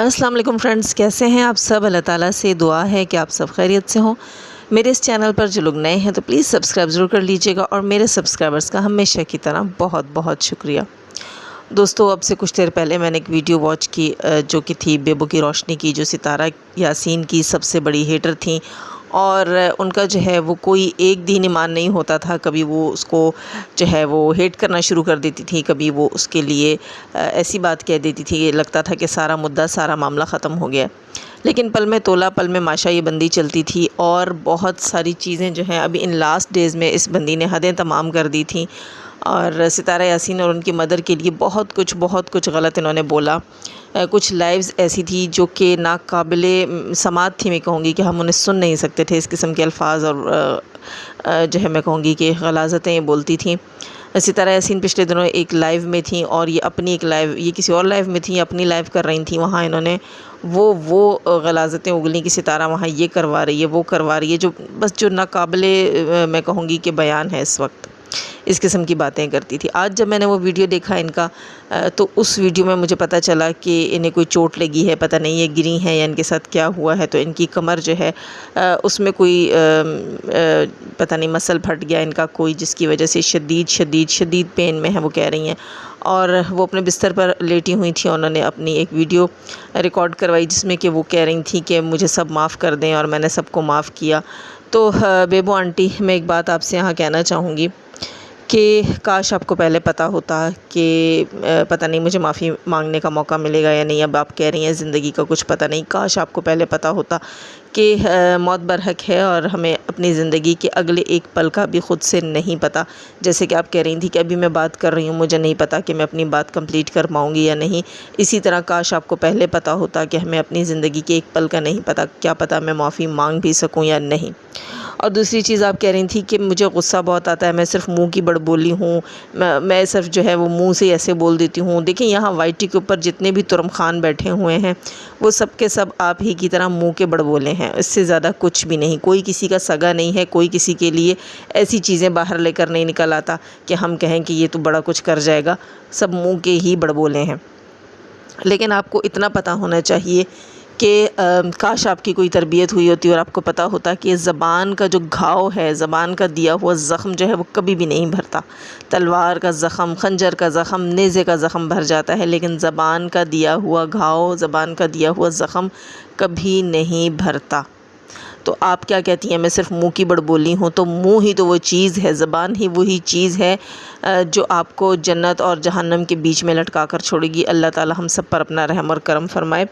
السلام علیکم فرینڈز، کیسے ہیں آپ سب؟ اللہ تعالیٰ سے دعا ہے کہ آپ سب خیریت سے ہوں۔ میرے اس چینل پر جو لوگ نئے ہیں تو پلیز سبسکرائب ضرور کر لیجئے گا، اور میرے سبسکرائبرز کا ہمیشہ کی طرح بہت بہت شکریہ۔ دوستو، اب سے کچھ دیر پہلے میں نے ایک ویڈیو واچ کی جو کہ تھی بیبو کی روشنی کی، جو ستارہ یاسین کی سب سے بڑی ہیٹر تھیں، اور ان کا جو ہے وہ کوئی ایک دین ایمان نہیں ہوتا تھا۔ کبھی وہ اس کو جو ہے وہ ہیٹ کرنا شروع کر دیتی تھی، کبھی وہ اس کے لیے ایسی بات کہہ دیتی تھی، لگتا تھا کہ سارا مدعا سارا معاملہ ختم ہو گیا۔ لیکن پل میں تولا پل میں ماشا یہ بندی چلتی تھی، اور بہت ساری چیزیں جو ہیں ابھی ان لاسٹ ڈیز میں اس بندی نے حدیں تمام کر دی تھیں، اور ستارہ یاسین اور ان کی مدر کے لیے بہت کچھ غلط انہوں نے بولا۔ کچھ لائیوز ایسی تھی جو کہ ناقابل سماعت تھی، میں کہوں گی کہ ہم انہیں سن نہیں سکتے تھے۔ اس قسم کے الفاظ اور جو ہے میں کہوں گی کہ غلاظتیں یہ بولتی تھیں۔ ستارہ یاسین پچھلے دنوں ایک لائیو میں تھیں، اور یہ اپنی ایک لائیو، یہ کسی اور لائیو میں تھیں، اپنی لائیو کر رہی تھیں، وہاں انہوں نے وہ غلاظتیں اگلیں کہ ستارہ وہاں یہ کروا رہی ہے، وہ کروا رہی ہے، جو ناقابل میں کہوں گی کہ بیان ہے اس وقت۔ اس قسم کی باتیں کرتی تھی۔ آج جب میں نے وہ ویڈیو دیکھا ان کا، تو اس ویڈیو میں مجھے پتہ چلا کہ انہیں کوئی چوٹ لگی ہے، پتہ نہیں یہ گری ہیں یا ان کے ساتھ کیا ہوا ہے۔ تو ان کی کمر جو ہے اس میں کوئی پتہ نہیں مسل پھٹ گیا ان کا کوئی، جس کی وجہ سے شدید پین میں ہے، وہ کہہ رہی ہیں۔ اور وہ اپنے بستر پر لیٹی ہوئی تھیں، انہوں نے اپنی ایک ویڈیو ریکارڈ کروائی جس میں کہ وہ کہہ رہی تھیں کہ مجھے سب معاف کر دیں، اور میں نے سب کو معاف کیا۔ تو بیبو آنٹی، میں ایک بات آپ سے یہاں کہنا چاہوں گی کہ کاش آپ کو پہلے پتہ ہوتا کہ پتہ نہیں مجھے معافی مانگنے کا موقع ملے گا یا نہیں۔ اب آپ کہہ رہی ہیں زندگی کا کچھ پتہ نہیں، کاش آپ کو پہلے پتہ ہوتا کہ موت برحق ہے، اور ہمیں اپنی زندگی کے اگلے ایک پل کا بھی خود سے نہیں پتہ۔ جیسے کہ آپ کہہ رہی تھی کہ ابھی میں بات کر رہی ہوں، مجھے نہیں پتہ کہ میں اپنی بات کمپلیٹ کر پاؤں گی یا نہیں۔ اسی طرح کاش آپ کو پہلے پتہ ہوتا کہ ہمیں اپنی زندگی کے ایک پل کا نہیں پتہ، کیا پتہ میں معافی مانگ بھی سکوں یا نہیں۔ اور دوسری چیز آپ کہہ رہی تھی کہ مجھے غصہ بہت آتا ہے، میں صرف منہ کی بڑبولی ہوں، میں صرف جو ہے وہ منہ سے ایسے بول دیتی ہوں۔ دیکھیں، یہاں وائی ٹی کے اوپر جتنے بھی ترم خان بیٹھے ہوئے ہیں، وہ سب کے سب آپ ہی کی طرح منہ کے بڑبولے ہیں، اس سے زیادہ کچھ بھی نہیں۔ کوئی کسی کا سگا نہیں ہے، کوئی کسی کے لیے ایسی چیزیں باہر لے کر نہیں نکل آتا کہ ہم کہیں کہ یہ تو بڑا کچھ کر جائے گا۔ سب منہ کے ہی بڑبولے ہیں۔ لیکن آپ کو اتنا پتہ ہونا چاہیے کہ کاش آپ کی کوئی تربیت ہوئی ہوتی اور آپ کو پتہ ہوتا کہ زبان کا جو گھاؤ ہے، زبان کا دیا ہوا زخم جو ہے وہ کبھی بھی نہیں بھرتا۔ تلوار کا زخم، خنجر کا زخم، نیزے کا زخم بھر جاتا ہے، لیکن زبان کا دیا ہوا گھاؤ، زبان کا دیا ہوا زخم کبھی نہیں بھرتا۔ تو آپ کیا کہتی ہیں میں صرف منہ کی بڑبولی ہوں؟ تو منہ ہی تو وہ چیز ہے، زبان ہی وہی چیز ہے جو آپ کو جنت اور جہنم کے بیچ میں لٹکا کر چھوڑے گی۔ اللہ تعالی ہم سب پر اپنا رحم اور کرم فرمائے۔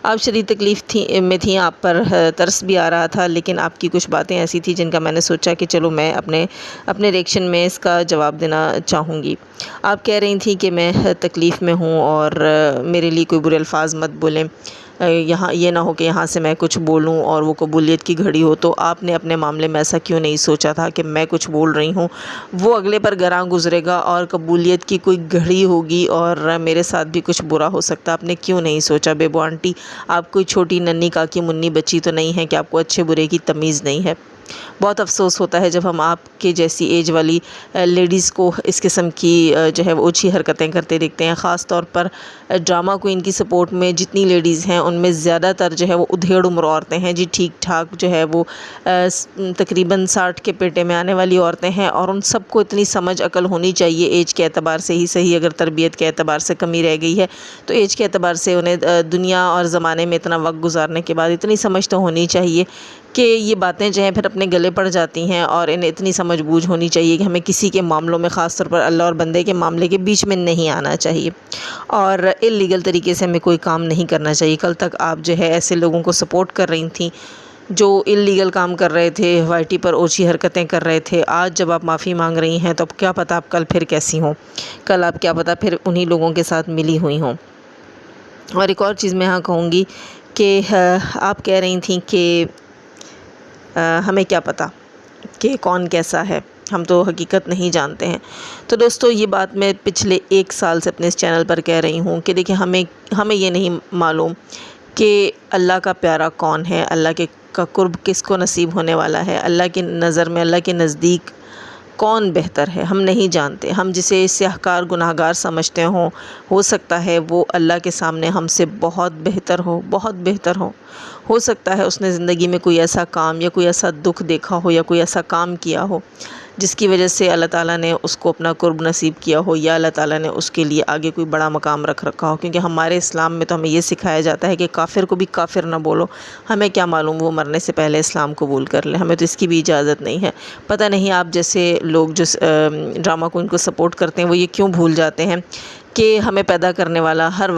آپ شدید تکلیف میں تھیں، آپ پر ترس بھی آ رہا تھا، لیکن آپ کی کچھ باتیں ایسی تھیں جن کا میں نے سوچا کہ چلو میں اپنے ریئیکشن میں اس کا جواب دینا چاہوں گی۔ آپ کہہ رہی تھیں کہ میں تکلیف میں ہوں اور میرے لیے کوئی برے الفاظ مت بولیں، یہاں یہ نہ ہو کہ یہاں سے میں کچھ بولوں اور وہ قبولیت کی گھڑی ہو۔ تو آپ نے اپنے معاملے میں ایسا کیوں نہیں سوچا تھا کہ میں کچھ بول رہی ہوں، وہ اگلے پر گراں گزرے گا اور قبولیت کی کوئی گھڑی ہوگی اور میرے ساتھ بھی کچھ برا ہو سکتا؟ آپ نے کیوں نہیں سوچا؟ بیبو آنٹی، آپ کوئی چھوٹی ننھی کاکی منی بچی تو نہیں ہے کہ آپ کو اچھے برے کی تمیز نہیں ہے۔ بہت افسوس ہوتا ہے جب ہم آپ کے جیسی ایج والی لیڈیز کو اس قسم کی جو ہے وہ اوچھی حرکتیں کرتے دیکھتے ہیں۔ خاص طور پر ڈرامہ کوئین کی سپورٹ میں جتنی لیڈیز ہیں ان میں زیادہ تر جو ہے وہ ادھیڑ عمر عورتیں ہیں جی، ٹھیک ٹھاک جو ہے وہ تقریباً 60 کے پیٹے میں آنے والی عورتیں ہیں، اور ان سب کو اتنی سمجھ عقل ہونی چاہیے ایج کے اعتبار سے ہی صحیح، اگر تربیت کے اعتبار سے کمی رہ گئی ہے تو ایج کے اعتبار سے انہیں دنیا اور زمانے میں اتنا وقت گزارنے کے بعد اتنی سمجھ تو ہونی چاہیے کہ یہ باتیں جو ہیں پھر اپنے گلے پڑ جاتی ہیں، اور انہیں اتنی سمجھ بوجھ ہونی چاہیے کہ ہمیں کسی کے معاملوں میں، خاص طور پر اللہ اور بندے کے معاملے کے بیچ میں نہیں آنا چاہیے، اور اللیگل طریقے سے ہمیں کوئی کام نہیں کرنا چاہیے۔ کل تک آپ جو ہے ایسے لوگوں کو سپورٹ کر رہی تھیں جو اللیگل کام کر رہے تھے، وائی ٹی پر اوچھی حرکتیں کر رہے تھے۔ آج جب آپ معافی مانگ رہی ہیں تو اب کیا پتہ آپ کل پھر کیسی ہوں، کل آپ کیا پتہ پھر انہی لوگوں کے ساتھ ملی ہوئی ہوں۔ اور ایک اور چیز میں یہاں کہوں گی کہ آپ کہہ رہی تھیں کہ ہمیں کیا پتہ کہ کون کیسا ہے، ہم تو حقیقت نہیں جانتے ہیں۔ تو دوستو، یہ بات میں پچھلے 1 سال سے اپنے اس چینل پر کہہ رہی ہوں کہ دیکھیں، ہمیں یہ نہیں معلوم کہ اللہ کا پیارا کون ہے، اللہ کا قرب کس کو نصیب ہونے والا ہے، اللہ کی نظر میں، اللہ کے نزدیک کون بہتر ہے ہم نہیں جانتے. ہم جسے سیاہکار گناہگار سمجھتے ہو سکتا ہے وہ اللہ کے سامنے ہم سے بہت بہتر ہو سکتا ہے اس نے زندگی میں کوئی ایسا کام یا کوئی ایسا دکھ دیکھا ہو یا کوئی ایسا کام کیا ہو جس کی وجہ سے اللہ تعالیٰ نے اس کو اپنا قرب نصیب کیا ہو، یا اللہ تعالیٰ نے اس کے لیے آگے کوئی بڑا مقام رکھا ہو. کیونکہ ہمارے اسلام میں تو ہمیں یہ سکھایا جاتا ہے کہ کافر کو بھی کافر نہ بولو. ہمیں کیا معلوم وہ مرنے سے پہلے اسلام قبول کر لے، ہمیں تو اس کی بھی اجازت نہیں ہے. پتہ نہیں آپ جیسے لوگ جو ڈرامہ کوئن کو سپورٹ کرتے ہیں وہ یہ کیوں بھول جاتے ہیں کہ ہمیں پیدا کرنے والا ہر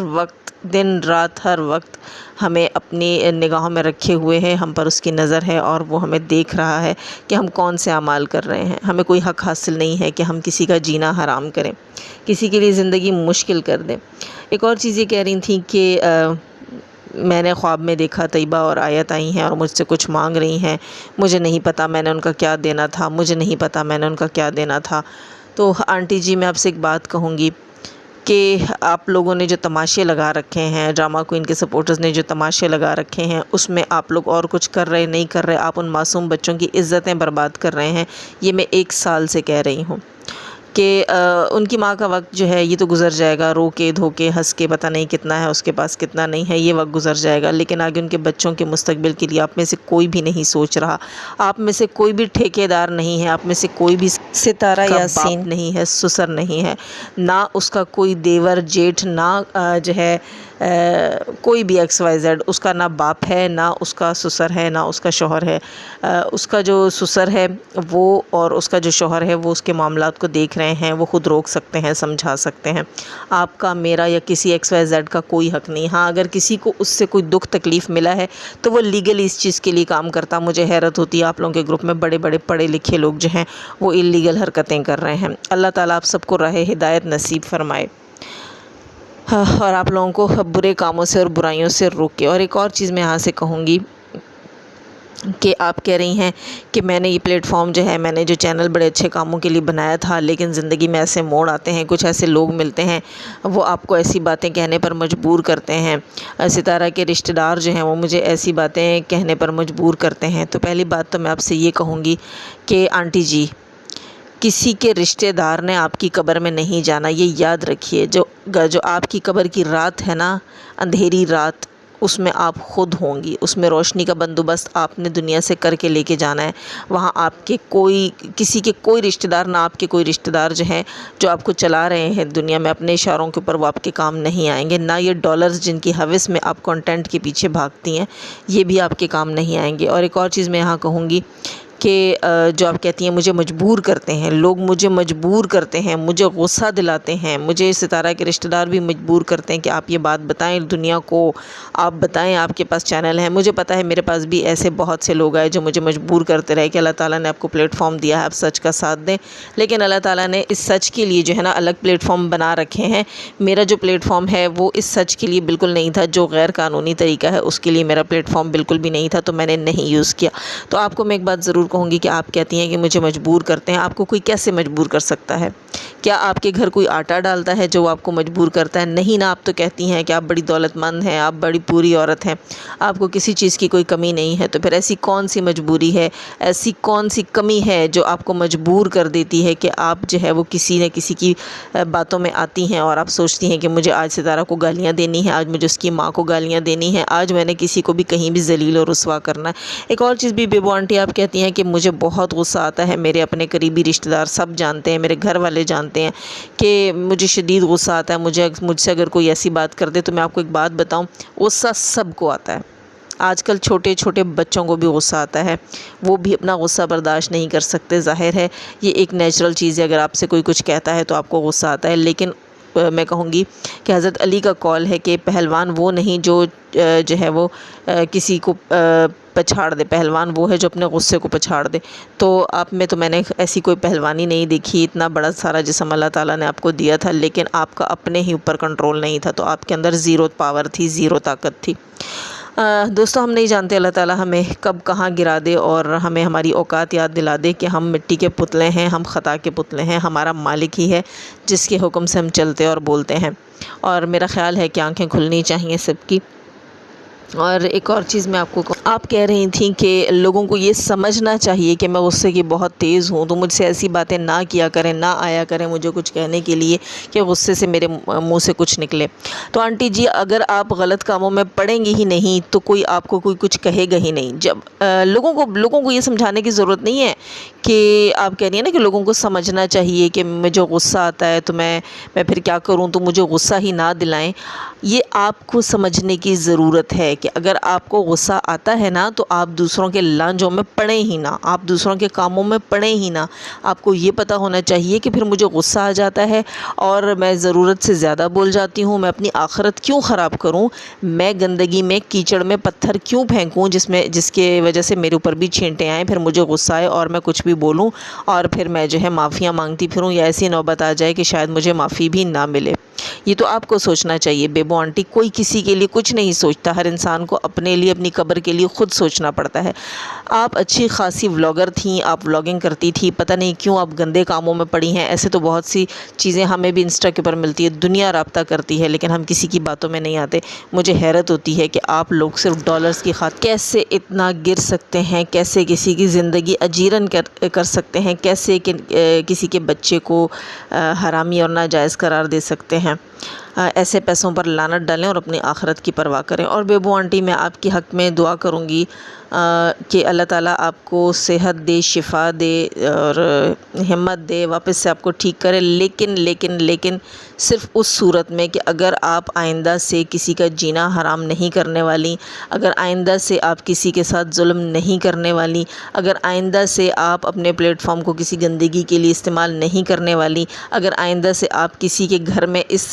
وقت دن رات ہر وقت ہمیں اپنی نگاہوں میں رکھے ہوئے ہے، ہم پر اس کی نظر ہے اور وہ ہمیں دیکھ رہا ہے کہ ہم کون سے اعمال کر رہے ہیں. ہمیں کوئی حق حاصل نہیں ہے کہ ہم کسی کا جینا حرام کریں، کسی کے لیے زندگی مشکل کر دیں. ایک اور چیز یہ کہہ رہی تھیں کہ میں نے خواب میں دیکھا طیبہ اور آیت آئی ہیں اور مجھ سے کچھ مانگ رہی ہیں، مجھے نہیں پتہ میں نے ان کا کیا دینا تھا. تو آنٹی جی میں آپ سے ایک بات کہوں گی کہ آپ لوگوں نے جو تماشے لگا رکھے ہیں، ڈرامہ کوئن کے سپورٹرز نے جو تماشے لگا رکھے ہیں، اس میں آپ لوگ اور کچھ کر رہے نہیں کر رہے، آپ ان معصوم بچوں کی عزتیں برباد کر رہے ہیں. یہ میں 1 سال سے کہہ رہی ہوں کہ ان کی ماں کا وقت جو ہے یہ تو گزر جائے گا، رو کے دھو کے ہنس کے، پتہ نہیں کتنا ہے اس کے پاس کتنا نہیں ہے، یہ وقت گزر جائے گا. لیکن آگے ان کے بچوں کے مستقبل کے لیے آپ میں سے کوئی بھی نہیں سوچ رہا، آپ میں سے کوئی بھی ٹھیکیدار نہیں ہے، آپ میں سے کوئی بھی ستارہ یاسین نہیں ہے، سسر نہیں ہے، نہ اس کا کوئی دیور جیٹھ، نہ جو ہے کوئی بھی XYZ، اس کا نہ باپ ہے، نہ اس کا سسر ہے، نہ اس کا شوہر ہے. اس کا جو سسر ہے وہ اور اس کا جو شوہر ہے وہ اس کے معاملات کو دیکھ رہے ہیں، وہ خود روک سکتے ہیں، سمجھا سکتے ہیں. آپ کا، میرا یا کسی XYZ کا کوئی حق نہیں. ہاں اگر کسی کو اس سے کوئی دکھ تکلیف ملا ہے تو وہ لیگلی اس چیز کے لیے کام کرتا. مجھے حیرت ہوتی ہے آپ لوگوں کے گروپ میں بڑے پڑھے لکھے لوگ جو ہیں وہ اللیگل حرکتیں کر رہے ہیں. اللہ تعالیٰ آپ سب کو راہ ہدایت نصیب فرمائے اور آپ لوگوں کو برے کاموں سے اور برائیوں سے روکے. اور ایک اور چیز میں یہاں سے کہوں گی کہ آپ کہہ رہی ہیں کہ میں نے یہ پلیٹ فارم جو ہے، میں نے جو چینل بڑے اچھے کاموں کے لیے بنایا تھا، لیکن زندگی میں ایسے موڑ آتے ہیں، کچھ ایسے لوگ ملتے ہیں وہ آپ کو ایسی باتیں کہنے پر مجبور کرتے ہیں. ستارہ کے رشتہ دار جو ہیں وہ مجھے ایسی باتیں کہنے پر مجبور کرتے ہیں. تو پہلی بات تو میں آپ سے یہ کہوں گی کہ آنٹی جی، کسی کے رشتہ دار نے آپ کی قبر میں نہیں جانا، یہ یاد رکھیے. جو آپ کی قبر کی رات ہے نا، اندھیری رات، اس میں آپ خود ہوں گی، اس میں روشنی کا بندوبست آپ نے دنیا سے کر کے لے کے جانا ہے. وہاں آپ کے کسی کے کوئی رشتہ دار، نہ آپ کے کوئی رشتہ دار جو ہیں جو آپ کو چلا رہے ہیں دنیا میں اپنے اشاروں کے اوپر، وہ آپ کے کام نہیں آئیں گے. نہ یہ ڈالرز جن کی ہوس میں آپ کنٹینٹ کے پیچھے بھاگتی ہیں، یہ بھی آپ کے کام نہیں آئیں گے. اور ایک اور چیز میں یہاں کہوں گی کہ جو آپ کہتی ہیں مجھے مجبور کرتے ہیں لوگ، مجھے مجبور کرتے ہیں، مجھے غصہ دلاتے ہیں، مجھے ستارہ کے رشتہ دار بھی مجبور کرتے ہیں کہ آپ یہ بات بتائیں دنیا کو، آپ بتائیں، آپ کے پاس چینل ہے. مجھے پتہ ہے میرے پاس بھی ایسے بہت سے لوگ آئے جو مجھے مجبور کرتے رہے کہ اللہ تعالیٰ نے آپ کو پلیٹ فارم دیا ہے، آپ سچ کا ساتھ دیں. لیکن اللہ تعالیٰ نے اس سچ کے لیے جو ہے نا الگ پلیٹ فارم بنا رکھے ہیں. میرا جو پلیٹ فارم ہے وہ اس سچ کے لیے بالکل نہیں تھا، جو غیر قانونی طریقہ ہے اس کے لیے میرا پلیٹ فارم بالکل بھی نہیں تھا، تو میں نے نہیں یوز کیا. تو آپ کو میں ایک بات ضرور کہوں گی کہ آپ کہتی ہیں کہ مجھے مجبور کرتے ہیں. آپ کو کوئی کیسے مجبور کر سکتا ہے؟ کیا آپ کے گھر کوئی آٹا ڈالتا ہے جو آپ کو مجبور کرتا ہے؟ نہیں نا. آپ تو کہتی ہیں کہ آپ بڑی دولت مند ہیں، آپ بڑی پوری عورت ہیں، آپ کو کسی چیز کی کوئی کمی نہیں ہے. تو پھر ایسی کون سی مجبوری ہے، ایسی کون سی کمی ہے جو آپ کو مجبور کر دیتی ہے کہ آپ جو ہے وہ کسی نہ کسی کی باتوں میں آتی ہیں اور آپ سوچتی ہیں کہ مجھے آج ستارہ کو گالیاں دینی ہیں، آج مجھے اس کی ماں کو گالیاں دینی ہیں، آج میں نے کسی کو بھی کہیں بھی ذلیل اور رسوا کرنا ہے. ایک اور چیز بھی بیبو آنٹی آپ کہتی ہیں کہ مجھے بہت غصہ آتا ہے، میرے اپنے قریبی رشتہ دار سب جانتے ہیں، میرے گھر والے جانتے ہیں کہ مجھے شدید غصہ آتا ہے. مجھ سے اگر کوئی ایسی بات کر دے تو میں آپ کو ایک بات بتاؤں، غصہ سب کو آتا ہے. آج کل چھوٹے چھوٹے بچوں کو بھی غصہ آتا ہے، وہ بھی اپنا غصہ برداشت نہیں کر سکتے. ظاہر ہے یہ ایک نیچرل چیز ہے، اگر آپ سے کوئی کچھ کہتا ہے تو آپ کو غصہ آتا ہے. لیکن میں کہوں گی کہ حضرت علی کا قول ہے کہ پہلوان وہ نہیں جو ہے وہ کسی کو پچھاڑ دے، پہلوان وہ ہے جو اپنے غصے کو پچھاڑ دے. تو آپ میں تو میں نے ایسی کوئی پہلوانی نہیں دیکھی. اتنا بڑا سارا جسم اللہ تعالیٰ نے آپ کو دیا تھا، لیکن آپ کا اپنے ہی اوپر کنٹرول نہیں تھا، تو آپ کے اندر زیرو پاور تھی، زیرو طاقت تھی. دوستو ہم نہیں جانتے اللہ تعالیٰ ہمیں کب کہاں گرا دے اور ہمیں ہماری اوقات یاد دلا دے کہ ہم مٹی کے پتلے ہیں، ہم خطا کے پتلے ہیں. ہمارا مالک ہی ہے جس کے حکم سے ہم چلتے اور بولتے ہیں. اور میرا خیال ہے کہ آنکھیں کھلنی چاہیے سب کی. اور ایک اور چیز میں آپ کو آپ کہہ رہی تھیں کہ لوگوں کو یہ سمجھنا چاہیے کہ میں غصے کی بہت تیز ہوں، تو مجھ سے ایسی باتیں نہ کیا کریں، نہ آیا کریں مجھے کچھ کہنے کے لیے کہ غصے سے میرے منہ سے کچھ نکلے۔ تو آنٹی جی، اگر آپ غلط کاموں میں پڑیں گی ہی نہیں تو کوئی آپ کو کوئی کچھ کہے گا ہی نہیں۔ جب لوگوں کو یہ سمجھانے کی ضرورت نہیں ہے کہ آپ کہہ رہی ہیں نا کہ لوگوں کو سمجھنا چاہیے کہ مجھے غصہ آتا ہے تو میں پھر کیا کروں، تو مجھے غصہ ہی نہ دلائیں۔ یہ آپ کو سمجھنے کی ضرورت ہے کہ اگر آپ کو غصہ آتا ہے نا تو آپ دوسروں کے لانجوں میں پڑیں ہی نہ، آپ دوسروں کے کاموں میں پڑیں ہی نہ۔ آپ کو یہ پتہ ہونا چاہیے کہ پھر مجھے غصہ آ جاتا ہے اور میں ضرورت سے زیادہ بول جاتی ہوں، میں اپنی آخرت کیوں خراب کروں، میں گندگی میں کیچڑ میں پتھر کیوں پھینکوں جس کے وجہ سے میرے اوپر بھی چھینٹے آئیں، پھر مجھے غصہ آئے اور میں کچھ بھی بولوں اور پھر میں جو ہے معافیاں مانگتی پھروں، یا ایسی نوبت آ جائے کہ شاید مجھے معافی بھی نہ ملے۔ یہ تو آپ کو سوچنا چاہیے بیبو آنٹی، کوئی کسی کے لیے کچھ نہیں سوچتا، ہر انسان کو اپنے لیے، اپنی قبر کے لیے خود سوچنا پڑتا ہے۔ آپ اچھی خاصی ولاگر تھیں، آپ ولاگنگ کرتی تھی، پتہ نہیں کیوں آپ گندے کاموں میں پڑی ہیں۔ ایسے تو بہت سی چیزیں ہمیں بھی انسٹا کے اوپر ملتی ہے، دنیا رابطہ کرتی ہے، لیکن ہم کسی کی باتوں میں نہیں آتے۔ مجھے حیرت ہوتی ہے کہ آپ لوگ صرف ڈالرز کی خاطر کیسے اتنا گر سکتے ہیں، کیسے کسی کی زندگی اجیرن کر سکتے ہیں، کیسے کسی کے بچے کو حرامی اور ناجائز قرار دے سکتے ہیں۔ ایسے پیسوں پر لعنت ڈالیں اور اپنی آخرت کی پرواہ کریں۔ اور بیبو آنٹی، میں آپ کی حق میں دعا کروں گی کہ اللہ تعالیٰ آپ کو صحت دے، شفا دے اور ہمت دے، واپس سے آپ کو ٹھیک کرے، لیکن صرف اس صورت میں کہ اگر آپ آئندہ سے کسی کا جینا حرام نہیں کرنے والی، اگر آئندہ سے آپ کسی کے ساتھ ظلم نہیں کرنے والی، اگر آئندہ سے آپ اپنے پلیٹ فارم کو کسی گندگی کے لیے استعمال نہیں کرنے والی، اگر آئندہ سے آپ کسی کے گھر میں اس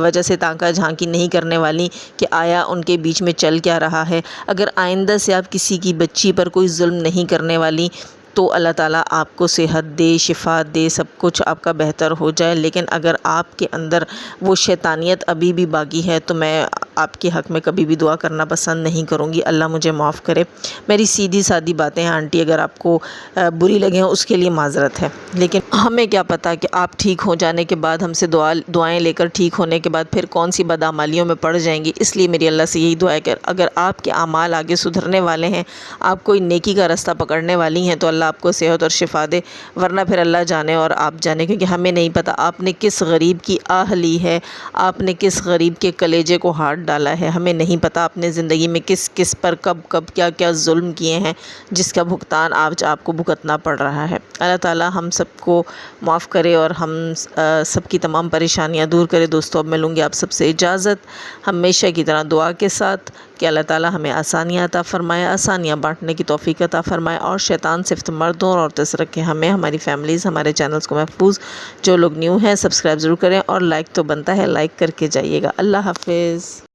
وجہ سے تانکہ جھانکی نہیں کرنے والی کہ آیا ان کے بیچ میں چل کیا رہا ہے، اگر آئندہ سے آپ کسی کی بچی پر کوئی ظلم نہیں کرنے والی، تو اللہ تعالیٰ آپ کو صحت دے، شفا دے، سب کچھ آپ کا بہتر ہو جائے۔ لیکن اگر آپ کے اندر وہ شیطانیت ابھی بھی باقی ہے تو میں آپ کے حق میں کبھی بھی دعا کرنا پسند نہیں کروں گی، اللہ مجھے معاف کرے۔ میری سیدھی سادی باتیں ہیں آنٹی، اگر آپ کو بری لگیں اس کے لیے معذرت ہے، لیکن ہمیں کیا پتہ کہ آپ ٹھیک ہو جانے کے بعد ہم سے دعائیں لے کر ٹھیک ہونے کے بعد پھر کون سی بدعمالیوں میں پڑ جائیں گی۔ اس لیے میری اللہ سے یہی دعا ہے کہ اگر آپ کے اعمال آگے سدھرنے والے ہیں، آپ کوئی نیکی کا رستہ پکڑنے والی ہیں، تو اللہ آپ کو صحت اور شفا دے، ورنہ پھر اللہ جانے اور آپ جانے، کیونکہ ہمیں نہیں پتہ آپ نے کس غریب کی آہ لی ہے، آپ نے کس غریب کے کلیجے کو ہاتھ ڈالا ہے، ہمیں نہیں پتہ آپ نے زندگی میں کس پر کب کیا ظلم کیے ہیں جس کا بھگتان آج آپ کو بھگتنا پڑ رہا ہے۔ اللہ تعالیٰ ہم سب کو معاف کرے اور ہم سب کی تمام پریشانیاں دور کرے۔ دوستوں، اب ملوں گی آپ سب سے اجازت، ہمیشہ کی طرح دعا کے ساتھ کہ اللہ تعالیٰ ہمیں آسانیاں عطا فرمائے، آسانیاں بانٹنے کی توفیق عطا فرمائے، اور شیطان صفت مردوں اور عورتوں سے رکھے ہمیں، ہماری فیملیز، ہمارے چینلز کو محفوظ۔ جو لوگ نیو ہیں سبسکرائب ضرور کریں اور لائک تو بنتا ہے، لائک کر کے جائیے گا۔ اللہ حافظ۔